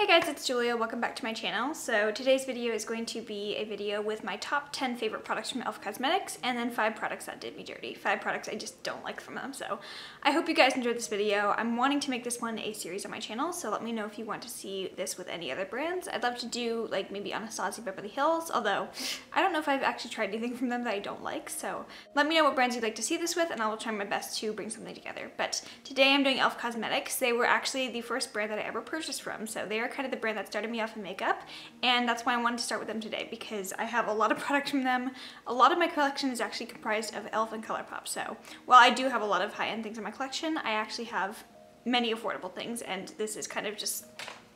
Hey guys, it's Julia. Welcome back to my channel. So today's video is going to be a video with my top 10 favorite products from e.l.f. Cosmetics and then 5 products that did me dirty. 5 products I just don't like from them. So I hope you guys enjoyed this video. I'm wanting to make this one a series on my channel, so let me know if you want to see this with any other brands. I'd love to do like maybe Anastasia Beverly Hills, although I don't know if I've actually tried anything from them that I don't like. So let me know what brands you'd like to see this with and I will try my best to bring something together. But today I'm doing e.l.f. Cosmetics. They were actually the first brand that I ever purchased from, so they are kind of the brand that started me off in makeup, and that's why I wanted to start with them today because I have a lot of products from them. A lot of my collection is actually comprised of e.l.f. and ColourPop, so while I do have a lot of high-end things in my collection, I actually have many affordable things, and this is kind of just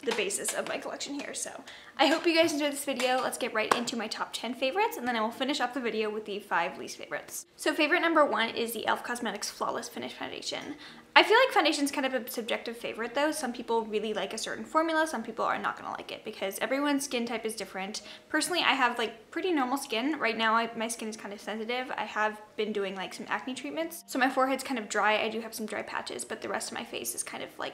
the basis of my collection here. So I hope you guys enjoyed this video. Let's get right into my top 10 favorites, and then I will finish up the video with the 5 least favorites. So favorite number 1 is the e.l.f. Cosmetics Flawless Finish Foundation. I feel like foundation's kind of a subjective favorite though. Some people really like a certain formula, some people are not gonna like it because everyone's skin type is different. Personally, I have like pretty normal skin. Right now, my skin is kind of sensitive. I have been doing like some acne treatments. So my forehead's kind of dry. I do have some dry patches, but the rest of my face is kind of like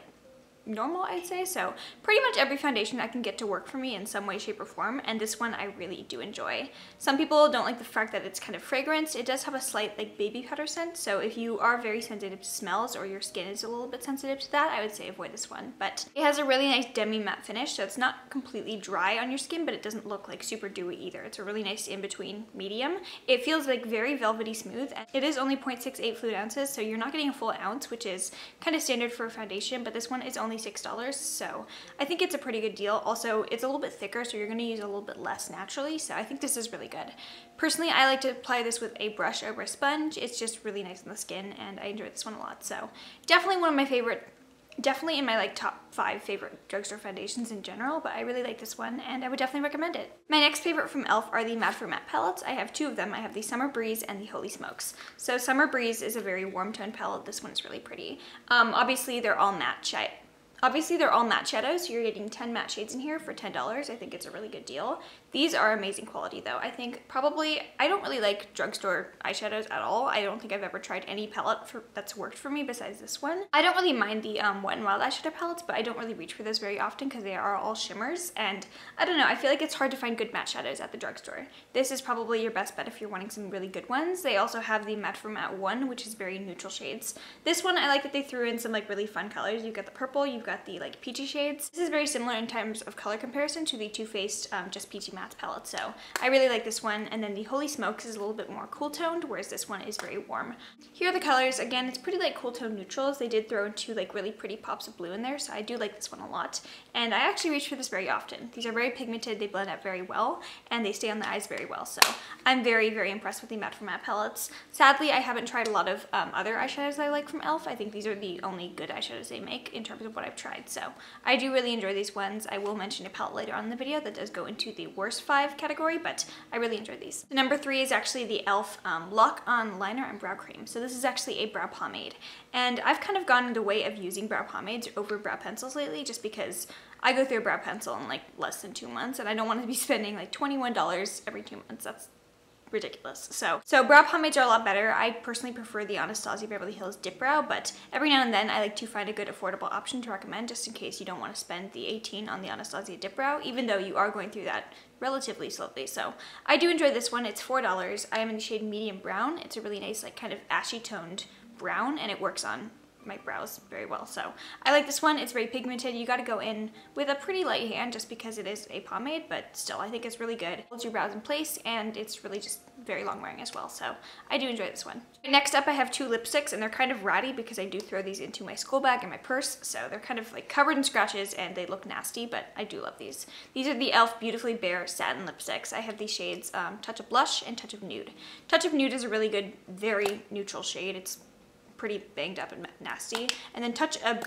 normal, I'd say. So pretty much every foundation I can get to work for me in some way, shape, or form, and this one I really do enjoy. Some people don't like the fact that it's kind of fragranced. It does have a slight like baby powder scent, so if you are very sensitive to smells or your skin is a little bit sensitive to that, I would say avoid this one. But it has a really nice demi matte finish, so it's not completely dry on your skin, but it doesn't look like super dewy either. It's a really nice in-between medium. It feels like very velvety smooth, and it is only 0.68 fluid ounces, so you're not getting a full ounce, which is kind of standard for a foundation, but this one is only $6, so I think it's a pretty good deal. Also, it's a little bit thicker, so you're going to use a little bit less naturally, so I think this is really good. Personally, I like to apply this with a brush over a sponge. It's just really nice on the skin, and I enjoy this one a lot, so definitely one of my favorite, definitely in my like top 5 favorite drugstore foundations in general, but I really like this one and I would definitely recommend it. My next favorite from e.l.f. are the Matte for Matte palettes. I have 2 of them. I have the Summer Breeze and the Holy Smokes. So Summer Breeze is a very warm tone palette. This one is really pretty. Obviously they're all matte shadows, so you're getting 10 matte shades in here for $10. I think it's a really good deal. These are amazing quality though. I think probably, I don't really like drugstore eyeshadows at all. I don't think I've ever tried any palette that's worked for me besides this one. I don't really mind the Wet n Wild eyeshadow palettes, but I don't really reach for those very often because they are all shimmers, and I don't know, I feel like it's hard to find good matte shadows at the drugstore. This is probably your best bet if you're wanting some really good ones. They also have the Matte for Matte one, which is very neutral shades. This one, I like that they threw in some like really fun colors. You've got the purple, you've got the like peachy shades. This is very similar in terms of color comparison to the Too Faced Just Peachy Matte palette, so I really like this one. And then the Holy Smokes is a little bit more cool toned, whereas this one is very warm. Here are the colors. Again, it's pretty like cool tone neutrals. They did throw in 2 like really pretty pops of blue in there, so I do like this one a lot. And I actually reach for this very often. These are very pigmented, they blend out very well, and they stay on the eyes very well, so I'm very, very impressed with the Matte for Matte palettes. Sadly, I haven't tried a lot of other eyeshadows that I like from e.l.f. I think these are the only good eyeshadows they make in terms of what I've tried, so I do really enjoy these ones. I will mention a palette later on in the video that does go into the worst 5 category, but I really enjoy these. So number 3 is actually the e.l.f. Lock On Liner and Brow Cream. So this is actually a brow pomade, and I've kind of gone the way of using brow pomades over brow pencils lately just because I go through a brow pencil in like less than 2 months, and I don't want to be spending like $21 every 2 months. That's ridiculous. So brow pomades are a lot better. I personally prefer the Anastasia Beverly Hills Dip Brow, but every now and then I like to find a good affordable option to recommend just in case you don't want to spend the $18 on the Anastasia Dip Brow, even though you are going through that relatively slowly. So I do enjoy this one. It's $4. I am in the shade medium brown. It's a really nice like kind of ashy toned brown, and it works on my brows very well, so I like this one. It's very pigmented. You got to go in with a pretty light hand just because it is a pomade, but still I think it's really good. It holds your brows in place, and it's really just very long wearing as well, so I do enjoy this one. Next up, I have 2 lipsticks, and they're kind of ratty because I do throw these into my school bag and my purse, so they're kind of like covered in scratches and they look nasty, but I do love these. These are the e.l.f. Beautifully Bare Satin Lipsticks. I have these shades Touch of Blush and Touch of Nude. Touch of Nude is a really good, very neutral shade. It's pretty banged up and nasty. And then Touch of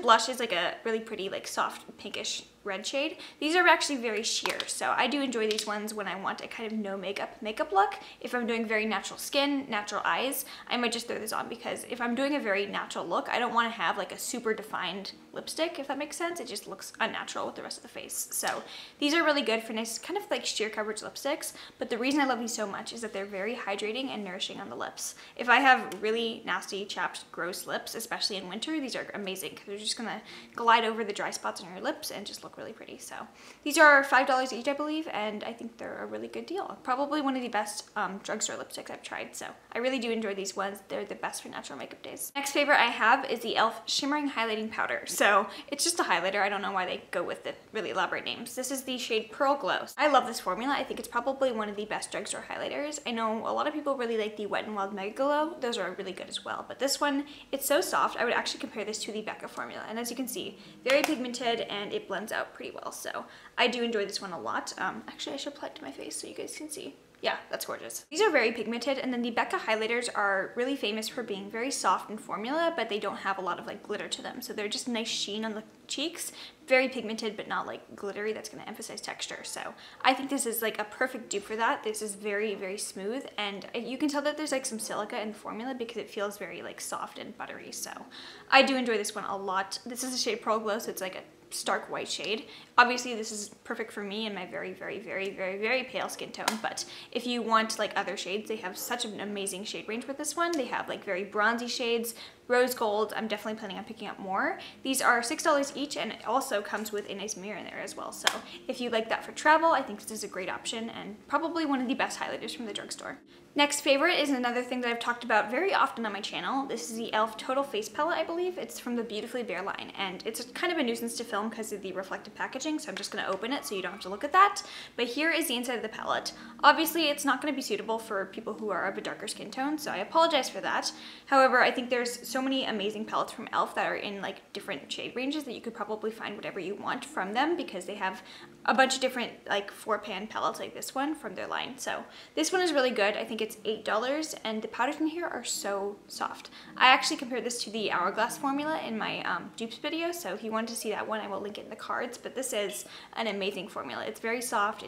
Blush is like a really pretty like soft pinkish red shade. These are actually very sheer, so I do enjoy these ones when I want a kind of no makeup look. If I'm doing very natural skin, natural eyes, I might just throw this on, because if I'm doing a very natural look, I don't want to have like a super defined lipstick, if that makes sense. It just looks unnatural with the rest of the face. So these are really good for nice kind of like sheer coverage lipsticks, but the reason I love these so much is that they're very hydrating and nourishing on the lips. If I have really nasty, chapped, gross lips, especially in winter, these are amazing because they're just gonna glide over the dry spots on your lips and just look really pretty. So these are $5 each, I believe, and I think they're a really good deal. Probably one of the best drugstore lipsticks I've tried, so I really do enjoy these ones. They're the best for natural makeup days. Next favorite I have is the e.l.f. Shimmering Highlighting Powder. So it's just a highlighter. I don't know why they go with the really elaborate names. This is the shade Pearl Glow. I love this formula. I think it's probably one of the best drugstore highlighters. I know a lot of people really like the Wet n Wild Mega Glow. Those are really good as well, but this one, it's so soft. I would actually compare this to the Becca formula, and as you can see, very pigmented and it blends out pretty well. So I do enjoy this one a lot. Actually, I should apply it to my face so you guys can see. Yeah, that's gorgeous. These are very pigmented, and then the Becca highlighters are really famous for being very soft in formula, but they don't have a lot of like glitter to them. So they're just a nice sheen on the cheeks, very pigmented, but not like glittery. That's gonna emphasize texture. So I think this is like a perfect dupe for that. This is very, very smooth, and you can tell that there's like some silica in the formula because it feels very like soft and buttery. So I do enjoy this one a lot. This is the shade Pearl Glow, so it's like a stark white shade. Obviously this is perfect for me in my very, very, very, very, very pale skin tone, but if you want like other shades, they have such an amazing shade range with this one. They have like very bronzy shades, rose gold. I'm definitely planning on picking up more. These are $6 each, and it also comes with a nice mirror in there as well. So if you like that for travel, I think this is a great option and probably one of the best highlighters from the drugstore. Next favorite is another thing that I've talked about very often on my channel. This is the e.l.f. Total Face Palette, I believe. It's from the Beautifully Bare line, and it's kind of a nuisance to film because of the reflective packaging, so I'm just going to open it so you don't have to look at that. But here is the inside of the palette. Obviously, it's not going to be suitable for people who are of a darker skin tone, so I apologize for that. However, I think there's so many amazing palettes from e.l.f. that are in like different shade ranges that you could probably find whatever you want from them, because they have a bunch of different like 4-pan palettes like this one from their line. So this one is really good. I think it's $8, and the powders in here are so soft. I actually compared this to the Hourglass formula in my dupes video, so if you want to see that one, I will link it in the cards. But this is an amazing formula. It's very soft.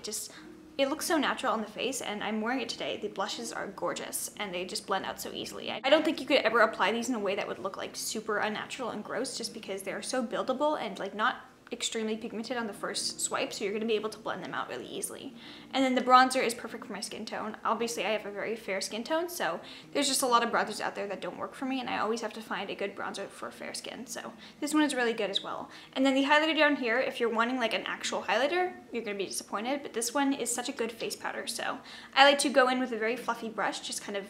It looks so natural on the face, and I'm wearing it today. The blushes are gorgeous, and they just blend out so easily. I don't think you could ever apply these in a way that would look like super unnatural and gross, just because they're so buildable and like not extremely pigmented on the first swipe, so you're going to be able to blend them out really easily. And then the bronzer is perfect for my skin tone. Obviously I have a very fair skin tone, so there's just a lot of bronzers out there that don't work for me, and I always have to find a good bronzer for fair skin, so this one is really good as well. And then the highlighter down here, if you're wanting like an actual highlighter, you're going to be disappointed, but this one is such a good face powder. So I like to go in with a very fluffy brush, just kind of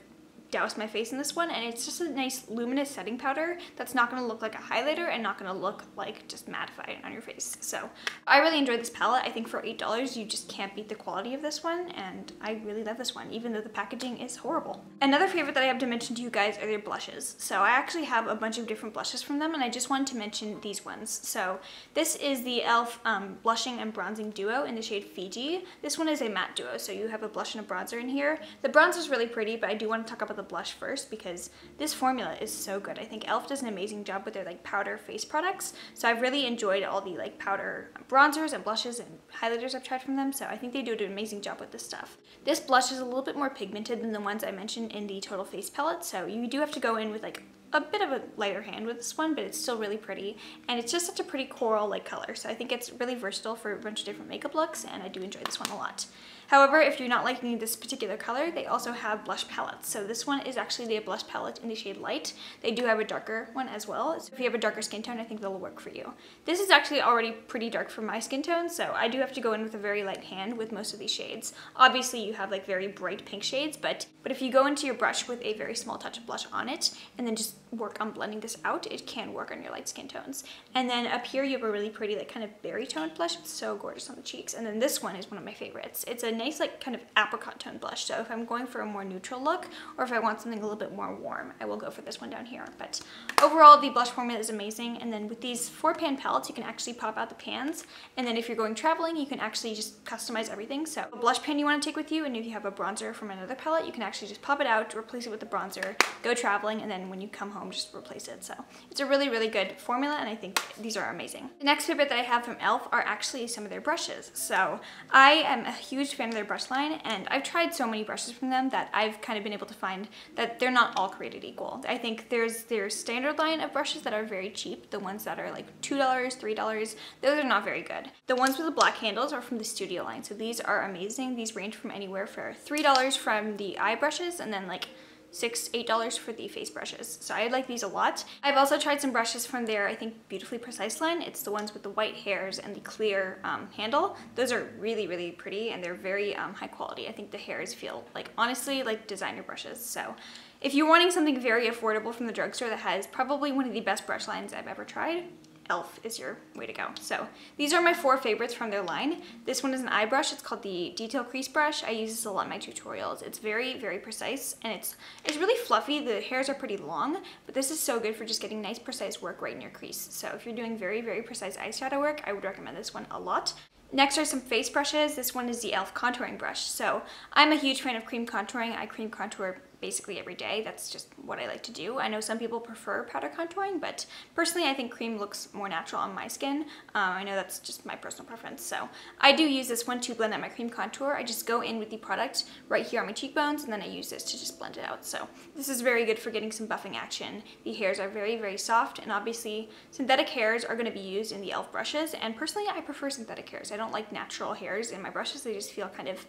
douse my face in this one, and it's just a nice luminous setting powder that's not going to look like a highlighter and not going to look like just mattified on your face. So I really enjoyed this palette. I think for $8 you just can't beat the quality of this one, and I really love this one even though the packaging is horrible. Another favorite that I have to mention to you guys are their blushes. So I actually have a bunch of different blushes from them, and I just wanted to mention these ones. So this is the e.l.f. Blushing and Bronzing Duo in the shade Fiji. This one is a matte duo, so you have a blush and a bronzer in here. The bronzer is really pretty, but I do want to talk about the blush first because this formula is so good. I think e.l.f. does an amazing job with their like powder face products, so I've really enjoyed all the like powder bronzers and blushes and highlighters I've tried from them, so I think they do an amazing job with this stuff. This blush is a little bit more pigmented than the ones I mentioned in the Total Face Palette, so you do have to go in with like a bit of a lighter hand with this one, but it's still really pretty, and it's just such a pretty coral like color, so I think it's really versatile for a bunch of different makeup looks, and I do enjoy this one a lot. However, if you're not liking this particular color, they also have blush palettes. So this one is actually the blush palette in the shade Light. They do have a darker one as well, so if you have a darker skin tone, I think they'll work for you. This is actually already pretty dark for my skin tone, so I do have to go in with a very light hand with most of these shades. Obviously you have like very bright pink shades, but if you go into your brush with a very small touch of blush on it and then just work on blending this out, it can work on your light skin tones. And then up here you have a really pretty like kind of berry toned blush. It's so gorgeous on the cheeks. And then this one is one of my favorites. It's a nice like kind of apricot tone blush, so if I'm going for a more neutral look or if I want something a little bit more warm, I will go for this one down here. But overall the blush formula is amazing, and then with these 4-pan palettes you can actually pop out the pans, and then if you're going traveling you can actually just customize everything. So a blush pan you want to take with you, and if you have a bronzer from another palette you can actually just pop it out, replace it with the bronzer, go traveling, and then when you come home, just replace it. So it's a really, really good formula, and I think these are amazing. The next favorite that I have from e.l.f. are actually some of their brushes. So I am a huge fan of their brush line, and I've tried so many brushes from them that I've kind of been able to find that they're not all created equal. I think there's their standard line of brushes that are very cheap, the ones that are like $2, $3, those are not very good. The ones with the black handles are from the Studio line, so these are amazing. These range from anywhere for $3 from the eye brushes, and then like $6, $8 for the face brushes. So I like these a lot. I've also tried some brushes from their, I think, Beautifully Precise line. It's the ones with the white hairs and the clear handle. Those are really, really pretty, and they're very high quality. I think the hairs feel like, honestly, like designer brushes. So if you're wanting something very affordable from the drugstore that has probably one of the best brush lines I've ever tried, e.l.f. is your way to go. So these are my 4 favorites from their line. This one is an eye brush. It's called the Detail Crease Brush. I use this a lot in my tutorials. It's very, very precise, and it's really fluffy. The hairs are pretty long, but this is so good for just getting nice, precise work right in your crease. So if you're doing very, very precise eyeshadow work, I would recommend this one a lot. Next are some face brushes. This one is the e.l.f. contouring brush. So I'm a huge fan of cream contouring. I cream contour basically every day. That's just what I like to do. I know some people prefer powder contouring, but personally I think cream looks more natural on my skin. I know that's just my personal preference. So I do use this one to blend out my cream contour. I just go in with the product right here on my cheekbones, and then I use this to just blend it out. So this is very good for getting some buffing action. The hairs are very, very soft, and obviously synthetic hairs are going to be used in the e.l.f. brushes, and personally I prefer synthetic hairs. I don't like natural hairs in my brushes. They just feel kind of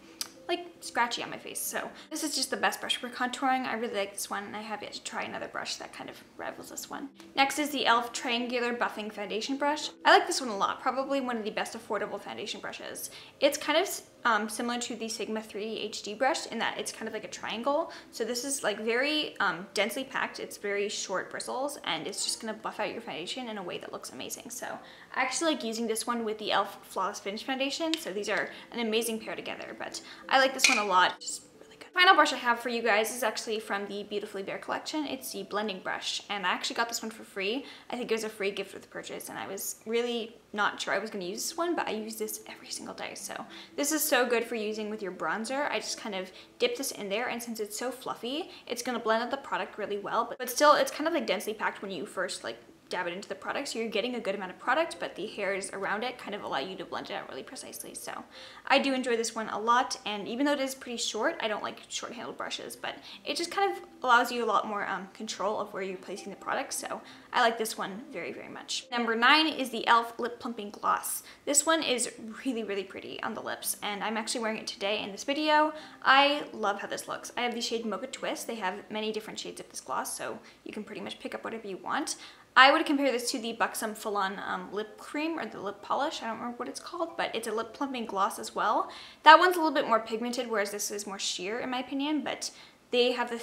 like scratchy on my face. So this is just the best brush for contouring. I really like this one, and I have yet to try another brush that kind of rivals this one. Next is the e.l.f. Triangular Buffing Foundation Brush. I like this one a lot, probably one of the best affordable foundation brushes. It's kind of similar to the Sigma 3 HD brush in that it's kind of like a triangle. So this is like very densely packed. It's very short bristles, and it's just gonna buff out your foundation in a way that looks amazing. So I actually like using this one with the e.l.f. Flawless Finish Foundation. So these are an amazing pair together, but I like this one a lot. Just really good. Final brush I have for you guys is actually from the Beautifully Bare collection. It's the blending brush, and I actually got this one for free. I think it was a free gift with the purchase, and I was really not sure I was going to use this one, but I use this every single day. So this is so good for using with your bronzer. I just kind of dip this in there, and since it's so fluffy, it's going to blend out the product really well, but still it's kind of like densely packed when you first like dab it into the product, so you're getting a good amount of product, but the hairs around it kind of allow you to blend it out really precisely. So I do enjoy this one a lot, and even though it is pretty short, I don't like short-handled brushes, but it just kind of allows you a lot more control of where you're placing the product, so I like this one very, very much. Number 9 is the e.l.f. Lip Plumping Gloss. This one is really, really pretty on the lips, and I'm actually wearing it today in this video. I love how this looks. I have the shade Mocha Twist. They have many different shades of this gloss, so you can pretty much pick up whatever you want. I would compare this to the Buxom Full-On lip cream, or the lip polish. I don't remember what it's called, but it's a lip plumping gloss as well. That one's a little bit more pigmented, whereas this is more sheer in my opinion, but they have the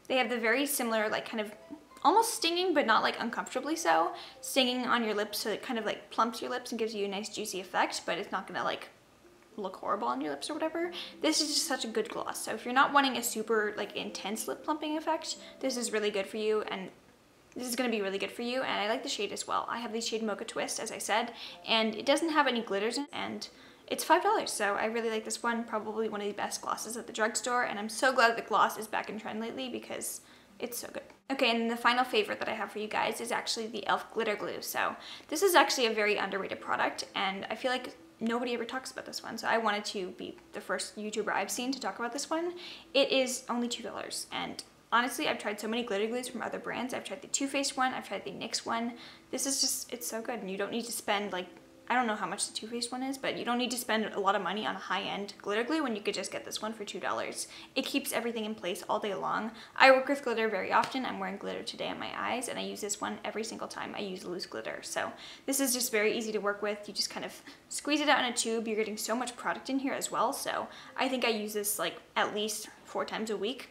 very similar, like kind of almost stinging, but not like uncomfortably so, stinging on your lips, so it kind of like plumps your lips and gives you a nice juicy effect, but it's not gonna like look horrible on your lips or whatever. This is just such a good gloss. So if you're not wanting a super like intense lip plumping effect, this is really good for you, and this is going to be really good for you, and I like the shade as well. I have the shade Mocha Twist, as I said, and it doesn't have any glitters in it, and it's $5, so I really like this one. Probably one of the best glosses at the drugstore, and I'm so glad the gloss is back in trend lately because it's so good. Okay, and the final favorite that I have for you guys is actually the e.l.f. Glitter Glue. So this is actually a very underrated product, and I feel like nobody ever talks about this one, so I wanted to be the first YouTuber I've seen to talk about this one. It is only $2, and honestly, I've tried so many glitter glues from other brands. I've tried the Too Faced one, I've tried the NYX one. This is just, it's so good, and you don't need to spend like, I don't know how much the Too Faced one is, but you don't need to spend a lot of money on a high-end glitter glue when you could just get this one for $2. It keeps everything in place all day long. I work with glitter very often. I'm wearing glitter today on my eyes, and I use this one every single time I use loose glitter. So this is just very easy to work with. You just kind of squeeze it out in a tube. You're getting so much product in here as well. So I think I use this like at least 4 times a week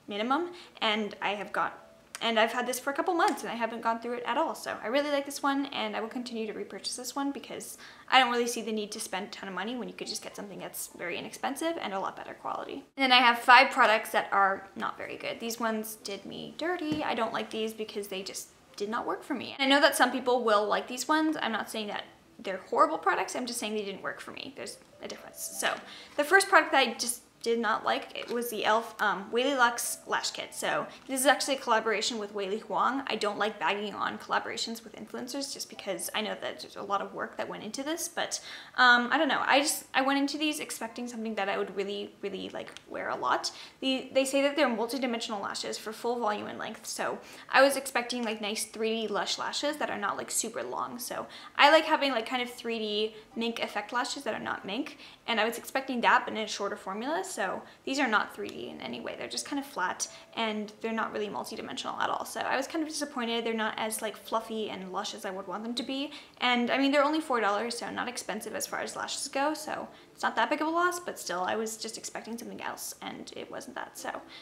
minimum, and I've had this for a couple months and I haven't gone through it at all. So I really like this one, and I will continue to repurchase this one because I don't really see the need to spend a ton of money when you could just get something that's very inexpensive and a lot better quality. And then I have 5 products that are not very good. These ones did me dirty. I don't like these because they just did not work for me. And I know that some people will like these ones. I'm not saying that they're horrible products. I'm just saying they didn't work for me. There's a difference. So the first product that I just did not like, it was the e.l.f. Whaley Luxe Lash Kit. So this is actually a collaboration with Whaley Huang. I don't like bagging on collaborations with influencers just because I know that there's a lot of work that went into this, but I don't know. I went into these expecting something that I would really like wear a lot. They say that they're multi-dimensional lashes for full volume and length, so I was expecting like nice 3D lush lashes that are not like super long. So I like having like kind of 3D mink effect lashes that are not mink, and I was expecting that but in a shorter formula. So these are not 3D in any way. They're just kind of flat and they're not really multi-dimensional at all. So I was kind of disappointed. They're not as like fluffy and lush as I would want them to be. And I mean, they're only $4, so not expensive as far as lashes go. So it's not that big of a loss, but still I was just expecting something else and it wasn't that.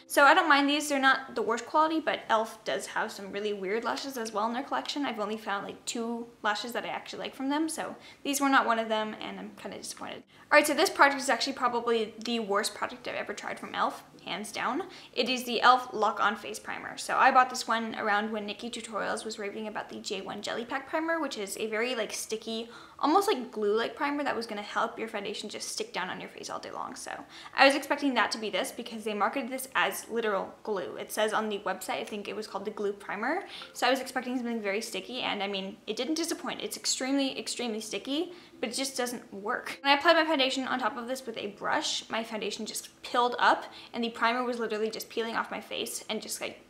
So I don't mind these. They're not the worst quality, but e.l.f. does have some really weird lashes as well in their collection. I've only found like 2 lashes that I actually like from them. So these were not one of them and I'm kind of disappointed. All right, so this product is actually probably the worst product I've ever tried from e.l.f., hands down. It is the e.l.f. Lock On Face Primer. So I bought this one around when Nikki Tutorials was raving about the J1 Jelly Pack Primer, which is a very like sticky, almost like glue-like primer that was going to help your foundation just stick down on your face all day long. So I was expecting that to be this because they marketed this as literal glue. It says on the website, I think it was called the Glue Primer. So I was expecting something very sticky, and I mean, it didn't disappoint. It's extremely sticky, but it just doesn't work. When I applied my foundation on top of this with a brush, my foundation just peeled up and the primer was literally just peeling off my face and just like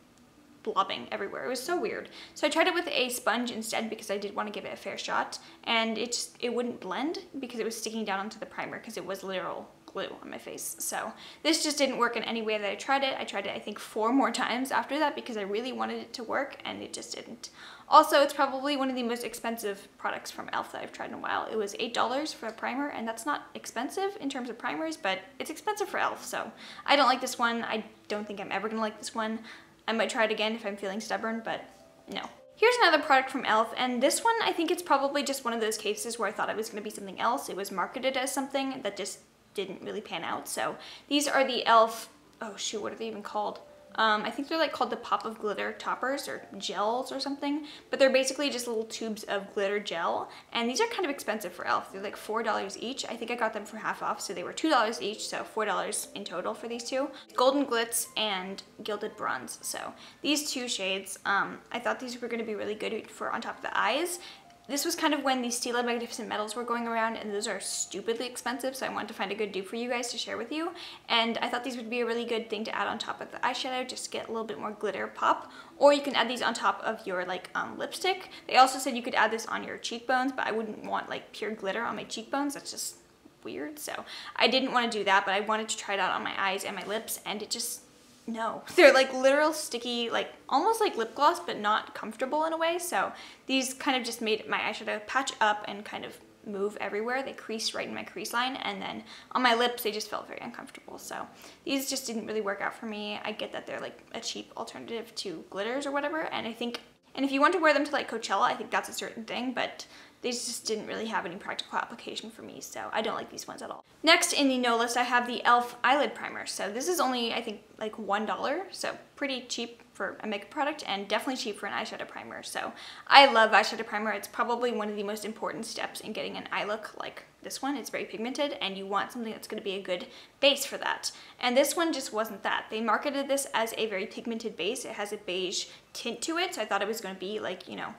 blobbing everywhere. It was so weird. So I tried it with a sponge instead because I did want to give it a fair shot, and it wouldn't blend because it was sticking down onto the primer because it was literal glue on my face. So this just didn't work in any way that I tried it. I tried it I think 4 more times after that because I really wanted it to work and it just didn't. Also, it's probably one of the most expensive products from e.l.f. that I've tried in a while. It was $8 for a primer, and that's not expensive in terms of primers, but it's expensive for e.l.f. So I don't like this one. I don't think I'm ever gonna like this one. I might try it again if I'm feeling stubborn, but no. Here's another product from e.l.f., and this one, I think it's probably just one of those cases where I thought it was going to be something else. It was marketed as something that just didn't really pan out. So these are the e.l.f., oh shoot, what are they even called? I think they're like called the Pop of Glitter toppers or gels or something, but they're basically just little tubes of glitter gel, and these are kind of expensive for e.l.f. They're like $4 each. I think I got them for half off, so they were $2 each, so $4 in total for these two. Golden Glitz and Gilded Bronze. So these 2 shades, I thought these were going to be really good for on top of the eyes. This was kind of when the Stila Magnificent Metals were going around, and those are stupidly expensive, so I wanted to find a good dupe for you guys to share with you. And I thought these would be a really good thing to add on top of the eyeshadow, just to get a little bit more glitter pop. Or you can add these on top of your like lipstick. They also said you could add this on your cheekbones, but I wouldn't want like pure glitter on my cheekbones. That's just weird. So I didn't want to do that, but I wanted to try it out on my eyes and my lips, and it just, no. They're like literal sticky, like almost like lip gloss, but not comfortable in a way. So these kind of just made my eyeshadow patch up and kind of move everywhere. They creased right in my crease line, and then on my lips they just felt very uncomfortable. So these just didn't really work out for me. I get that they're like a cheap alternative to glitters or whatever, and if you want to wear them to like Coachella, I think that's a certain thing, but these just didn't really have any practical application for me, so I don't like these ones at all. Next in the no list, I have the e.l.f. Eyelid Primer. So this is only, I think, like $1, so pretty cheap for a makeup product, and definitely cheap for an eyeshadow primer. So I love eyeshadow primer. It's probably one of the most important steps in getting an eye look like this one. It's very pigmented, and you want something that's going to be a good base for that. And this one just wasn't that. They marketed this as a very pigmented base. It has a beige tint to it, so I thought it was going to be like, you know,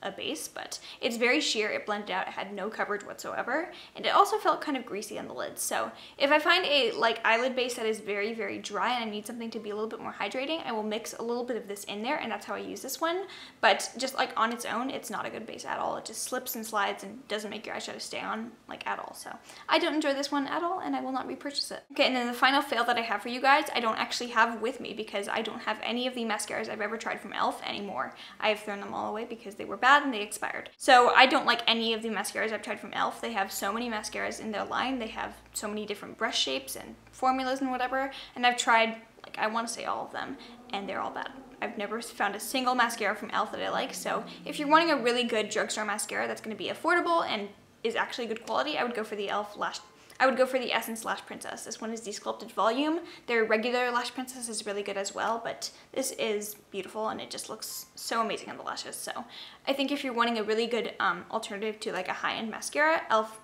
a base, but it's very sheer. It blended out. It had no coverage whatsoever, and it also felt kind of greasy on the lids. So if I find a like eyelid base that is very dry and I need something to be a little bit more hydrating, I will mix a little bit of this in there, and that's how I use this one. But just like on its own, it's not a good base at all. It just slips and slides and doesn't make your eyeshadow stay on like at all. So I don't enjoy this one at all, and I will not repurchase it. Okay, and then the final fail that I have for you guys, I don't actually have with me because I don't have any of the mascaras I've ever tried from e.l.f. anymore. I have thrown them all away because they were bad and they expired. So I don't like any of the mascaras I've tried from e.l.f. They have so many mascaras in their line. They have so many different brush shapes and formulas and whatever, and I've tried, like, I want to say all of them, and they're all bad. I've never found a single mascara from e.l.f. that I like. So if you're wanting a really good drugstore mascara that's going to be affordable and is actually good quality, I would go for the the Essence Lash Princess. This one is the Sculpted Volume. Their regular Lash Princess is really good as well, but this is beautiful and it just looks so amazing on the lashes. So I think if you're wanting a really good alternative to like a high-end mascara, e.l.f.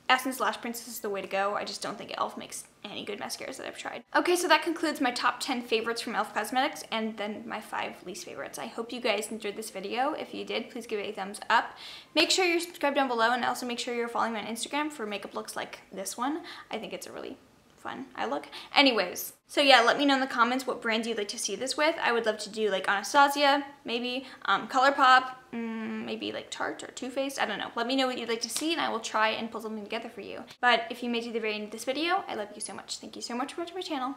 Essence Lash Princess is the way to go. I just don't think e.l.f. makes any good mascaras that I've tried. Okay, so that concludes my top 10 favorites from e.l.f. Cosmetics and then my 5 least favorites. I hope you guys enjoyed this video. If you did, please give it a thumbs up. Make sure you're subscribed down below and also make sure you're following me on Instagram for makeup looks like this one. I think it's a really fun eye look. Anyways, so yeah, let me know in the comments what brands you'd like to see this with. I would love to do like Anastasia, maybe ColourPop, maybe like Tarte or Too Faced. I don't know. Let me know what you'd like to see and I will try and pull something together for you. But if you made it to the very end of this video, I love you so much. Thank you so much for watching my channel.